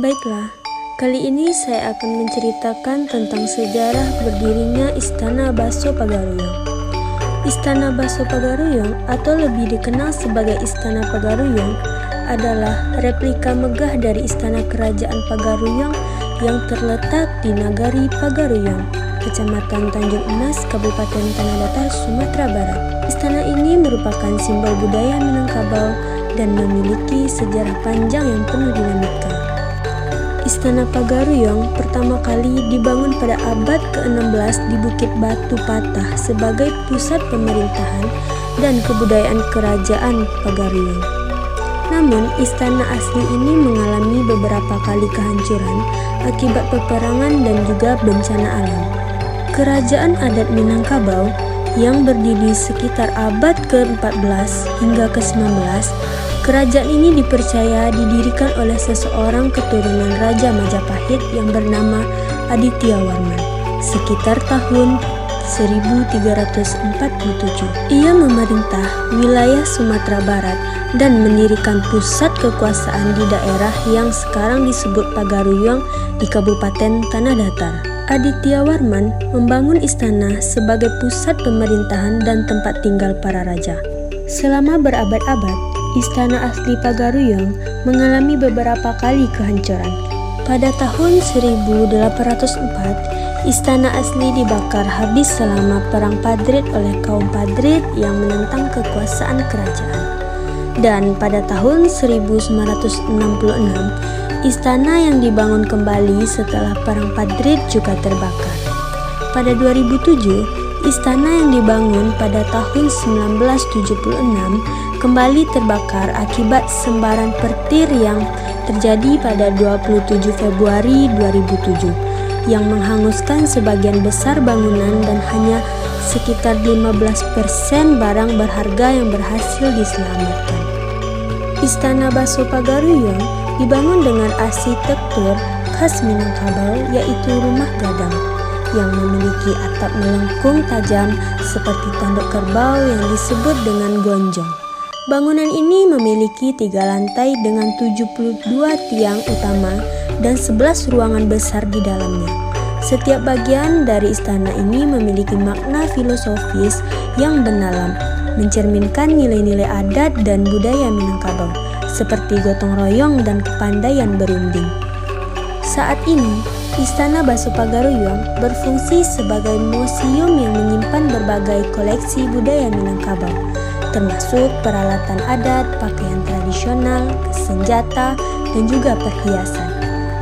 Baiklah, kali ini saya akan menceritakan tentang sejarah berdirinya Istana Baso Pagaruyung. Istana Baso Pagaruyung atau lebih dikenal sebagai Istana Pagaruyung adalah replika megah dari Istana Kerajaan Pagaruyung yang terletak di Nagari Pagaruyung, Kecamatan Tanjung Emas, Kabupaten Tanah Datar, Sumatera Barat. Istana ini merupakan simbol budaya Minangkabau dan memiliki sejarah panjang yang penuh dinamika. Istana Pagaruyung pertama kali dibangun pada abad ke-16 di Bukit Batu Patah sebagai pusat pemerintahan dan kebudayaan Kerajaan Pagaruyung. Namun, istana asli ini mengalami beberapa kali kehancuran akibat peperangan dan juga bencana alam. Kerajaan adat Minangkabau yang berdiri sekitar abad ke-14 hingga ke-19, kerajaan ini dipercaya didirikan oleh seseorang keturunan Raja Majapahit yang bernama Aditya Warman sekitar tahun 1347. Ia memerintah wilayah Sumatera Barat dan mendirikan pusat kekuasaan di daerah yang sekarang disebut Pagaruyung di Kabupaten Tanah Datar. Aditya Warman membangun istana sebagai pusat pemerintahan dan tempat tinggal para raja. Selama berabad-abad, istana asli Pagaruyung mengalami beberapa kali kehancuran. Pada tahun 1804, istana asli dibakar habis selama Perang Padrid oleh kaum Padrid yang menentang kekuasaan kerajaan. Dan pada tahun 1966, istana yang dibangun kembali setelah Perang Padrid juga terbakar. Pada 2007, istana yang dibangun pada tahun 1976 kembali terbakar akibat sembaran petir yang terjadi pada 27 Februari 2007 yang menghanguskan sebagian besar bangunan dan hanya sekitar 15% barang berharga yang berhasil diselamatkan. Istana Baso Pagaruyung dibangun dengan arsitektur khas Minangkabau, yaitu rumah gadang yang memiliki atap melengkung tajam seperti tanduk kerbau yang disebut dengan gonjong. Bangunan ini memiliki 3 lantai dengan 72 tiang utama dan 11 ruangan besar di dalamnya. Setiap bagian dari istana ini memiliki makna filosofis yang mendalam, mencerminkan nilai-nilai adat dan budaya Minangkabau, seperti gotong royong dan kepandaian berunding. Saat ini, Istana Baso Pagaruyung berfungsi sebagai museum yang menyimpan berbagai koleksi budaya Minangkabau, termasuk peralatan adat, pakaian tradisional, senjata, dan juga perhiasan.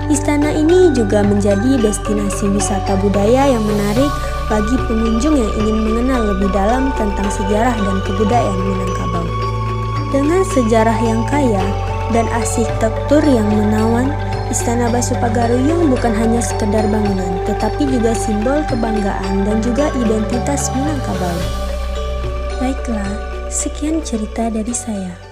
Istana ini juga menjadi destinasi wisata budaya yang menarik bagi pengunjung yang ingin mengenal lebih dalam tentang sejarah dan kebudayaan Minangkabau. Dengan sejarah yang kaya dan arsitektur yang menawan, Istana Baso Pagaruyung bukan hanya sekedar bangunan, tetapi juga simbol kebanggaan dan juga identitas Minangkabau. Baiklah, sekian cerita dari saya.